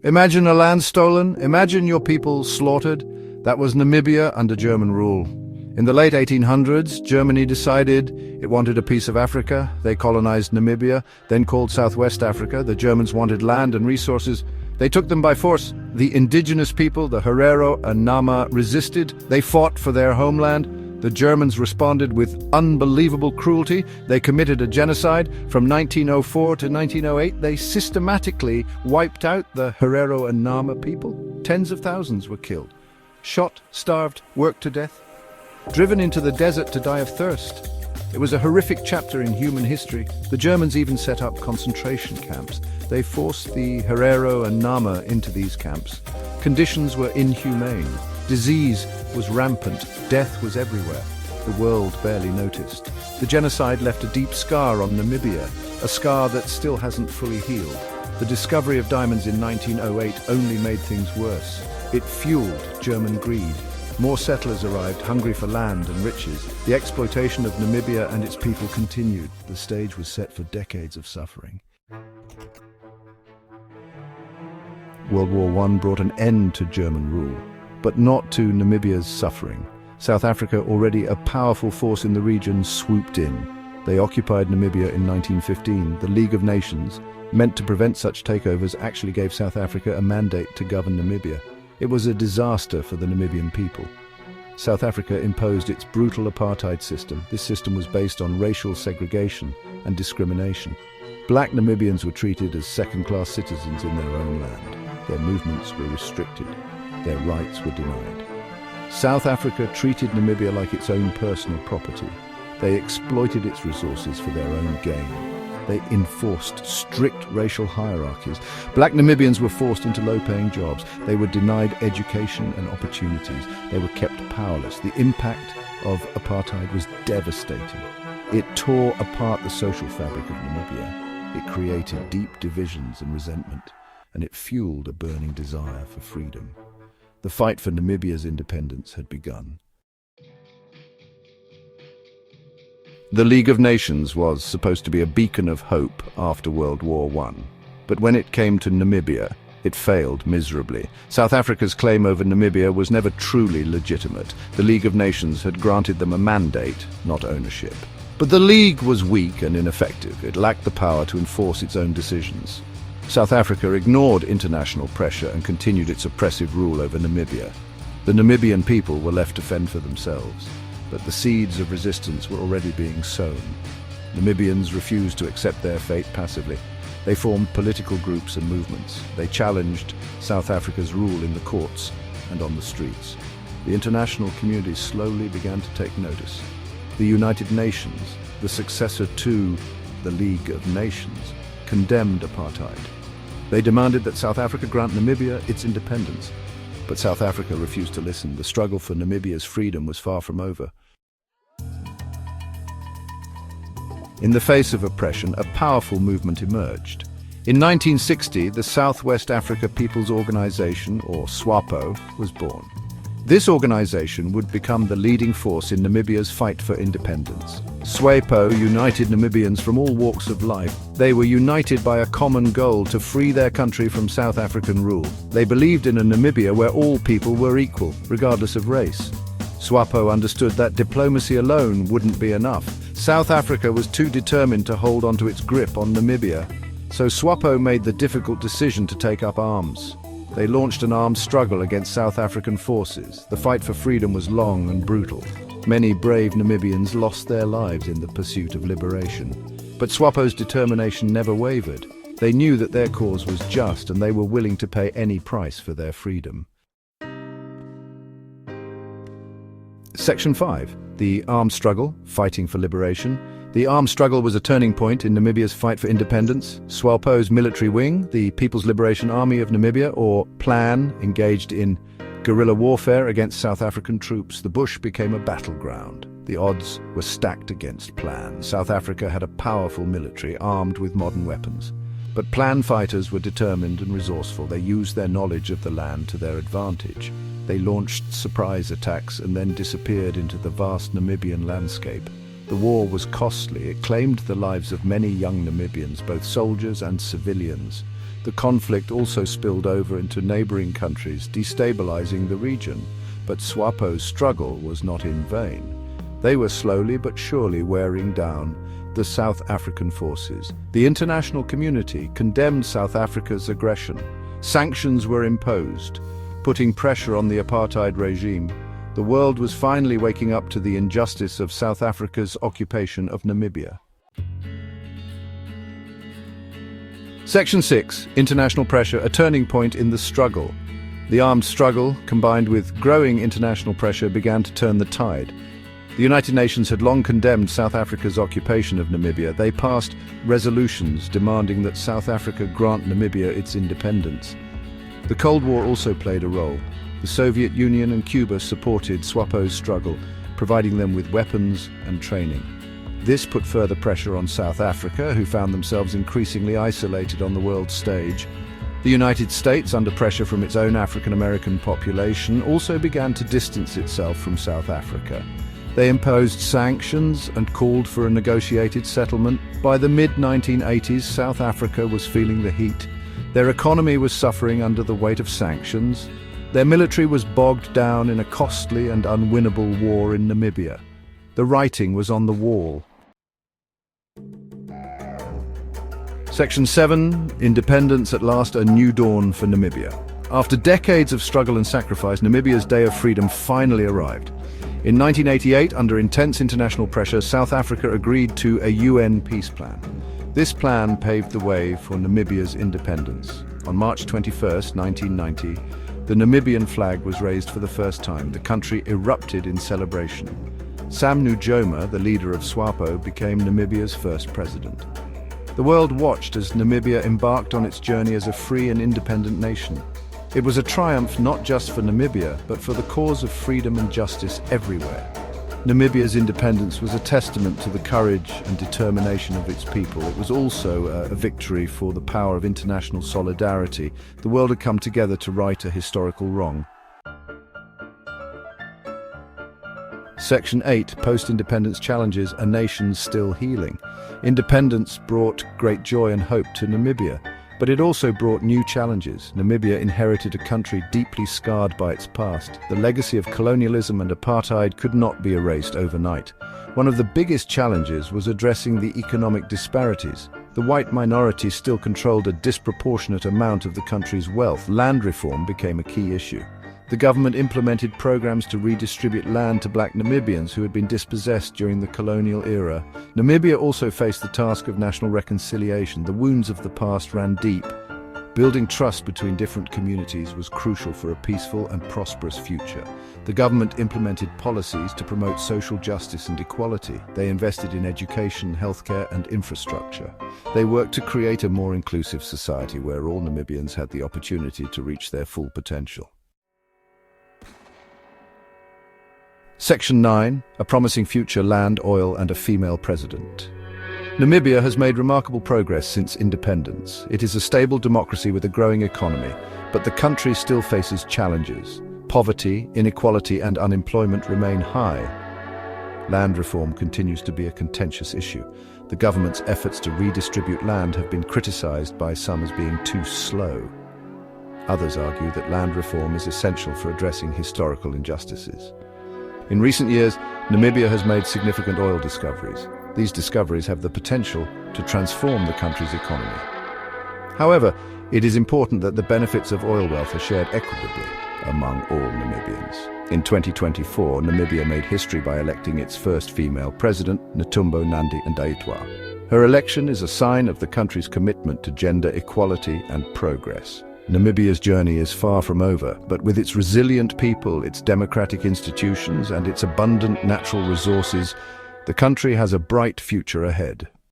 Imagine a land stolen, imagine your people slaughtered. That was Namibia under German rule. In the late 1800s, Germany decided it wanted a piece of Africa. They colonized Namibia, then called Southwest Africa. The Germans wanted land and resources. They took them by force. The indigenous people, the Herero and Nama, resisted. They fought for their homeland. The Germans responded with unbelievable cruelty. They committed a genocide. From 1904 to 1908, they systematically wiped out the Herero and Nama people. Tens of thousands were killed, shot, starved, worked to death, driven into the desert to die of thirst. It was a horrific chapter in human history. The Germans even set up concentration camps. They forced the Herero and Nama into these camps. Conditions were inhumane. Disease was rampant. Death was everywhere. The world barely noticed. The genocide left a deep scar on Namibia, a scar that still hasn't fully healed. The discovery of diamonds in 1908 only made things worse. It fueled German greed. More settlers arrived, hungry for land and riches. The exploitation of Namibia and its people continued. The stage was set for decades of suffering. World War I brought an end to German rule, but not to Namibia's suffering. South Africa, already a powerful force in the region, swooped in. They occupied Namibia in 1915. The League of Nations, meant to prevent such takeovers, actually gave South Africa a mandate to govern Namibia. It was a disaster for the Namibian people. South Africa imposed its brutal apartheid system. This system was based on racial segregation and discrimination. Black Namibians were treated as second-class citizens in their own land. Their movements were restricted. Their rights were denied. South Africa treated Namibia like its own personal property. They exploited its resources for their own gain. They enforced strict racial hierarchies. Black Namibians were forced into low-paying jobs. They were denied education and opportunities. They were kept powerless. The impact of apartheid was devastating. It tore apart the social fabric of Namibia. It created deep divisions and resentment, and it fueled a burning desire for freedom. The fight for Namibia's independence had begun. The League of Nations was supposed to be a beacon of hope after World War I. But when it came to Namibia, it failed miserably. South Africa's claim over Namibia was never truly legitimate. The League of Nations had granted them a mandate, not ownership. But the League was weak and ineffective. It lacked the power to enforce its own decisions. South Africa ignored international pressure and continued its oppressive rule over Namibia. The Namibian people were left to fend for themselves. But the seeds of resistance were already being sown. Namibians refused to accept their fate passively. They formed political groups and movements. They challenged South Africa's rule in the courts and on the streets. The international community slowly began to take notice. The United Nations, the successor to the League of Nations, condemned apartheid. They demanded that South Africa grant Namibia its independence. But South Africa refused to listen. The struggle for Namibia's freedom was far from over. In the face of oppression, a powerful movement emerged. In 1960, the Southwest Africa People's Organization, or SWAPO, was born. This organization would become the leading force in Namibia's fight for independence. SWAPO united Namibians from all walks of life. They were united by a common goal: to free their country from South African rule. They believed in a Namibia where all people were equal, regardless of race. SWAPO understood that diplomacy alone wouldn't be enough. South Africa was too determined to hold onto its grip on Namibia. So SWAPO made the difficult decision to take up arms. They launched an armed struggle against South African forces. The fight for freedom was long and brutal. Many brave Namibians lost their lives in the pursuit of liberation. But SWAPO's determination never wavered. They knew that their cause was just, and they were willing to pay any price for their freedom. Section 5. The Armed Struggle, Fighting for Liberation. The armed struggle was a turning point in Namibia's fight for independence. SWAPO's military wing, the People's Liberation Army of Namibia, or PLAN, engaged in guerrilla warfare against South African troops. The bush became a battleground. The odds were stacked against PLAN. South Africa had a powerful military armed with modern weapons. But PLAN fighters were determined and resourceful. They used their knowledge of the land to their advantage. They launched surprise attacks and then disappeared into the vast Namibian landscape. The war was costly. It claimed the lives of many young Namibians, both soldiers and civilians. The conflict also spilled over into neighboring countries, destabilizing the region. But SWAPO's struggle was not in vain. They were slowly but surely wearing down the South African forces. The international community condemned South Africa's aggression. Sanctions were imposed, putting pressure on the apartheid regime. The world was finally waking up to the injustice of South Africa's occupation of Namibia. Section 6. International pressure, a turning point in the struggle. The armed struggle, combined with growing international pressure, began to turn the tide. The United Nations had long condemned South Africa's occupation of Namibia. They passed resolutions demanding that South Africa grant Namibia its independence. The Cold War also played a role. The Soviet Union and Cuba supported SWAPO's struggle, providing them with weapons and training. This put further pressure on South Africa, who found themselves increasingly isolated on the world stage. The United States, under pressure from its own African-American population, also began to distance itself from South Africa. They imposed sanctions and called for a negotiated settlement. By the mid-1980s, South Africa was feeling the heat. Their economy was suffering under the weight of sanctions. Their military was bogged down in a costly and unwinnable war in Namibia. The writing was on the wall. Section 7. Independence at last, a new dawn for Namibia. After decades of struggle and sacrifice, Namibia's day of freedom finally arrived. In 1988, under intense international pressure, South Africa agreed to a UN peace plan. This plan paved the way for Namibia's independence. On March 21, 1990, the Namibian flag was raised for the first time. The country erupted in celebration. Sam Nujoma, the leader of SWAPO, became Namibia's first president. The world watched as Namibia embarked on its journey as a free and independent nation. It was a triumph not just for Namibia, but for the cause of freedom and justice everywhere. Namibia's independence was a testament to the courage and determination of its people. It was also a victory for the power of international solidarity. The world had come together to right a historical wrong. Section 8. Post-independence challenges, a nation still healing. Independence brought great joy and hope to Namibia, but it also brought new challenges. Namibia inherited a country deeply scarred by its past. The legacy of colonialism and apartheid could not be erased overnight. One of the biggest challenges was addressing the economic disparities. The white minority still controlled a disproportionate amount of the country's wealth. Land reform became a key issue. The government implemented programs to redistribute land to black Namibians who had been dispossessed during the colonial era. Namibia also faced the task of national reconciliation. The wounds of the past ran deep. Building trust between different communities was crucial for a peaceful and prosperous future. The government implemented policies to promote social justice and equality. They invested in education, healthcare, and infrastructure. They worked to create a more inclusive society where all Namibians had the opportunity to reach their full potential. Section 9. A promising future, land, oil, and a female president. Namibia has made remarkable progress since independence. It is a stable democracy with a growing economy, but the country still faces challenges. Poverty, inequality, and unemployment remain high. Land reform continues to be a contentious issue. The government's efforts to redistribute land have been criticized by some as being too slow. Others argue that land reform is essential for addressing historical injustices. In recent years, Namibia has made significant oil discoveries. These discoveries have the potential to transform the country's economy. However, it is important that the benefits of oil wealth are shared equitably among all Namibians. In 2024, Namibia made history by electing its first female president, Netumbo Nandi-Ndaitwah. Her election is a sign of the country's commitment to gender equality and progress. Namibia's journey is far from over, but with its resilient people, its democratic institutions, and its abundant natural resources, the country has a bright future ahead.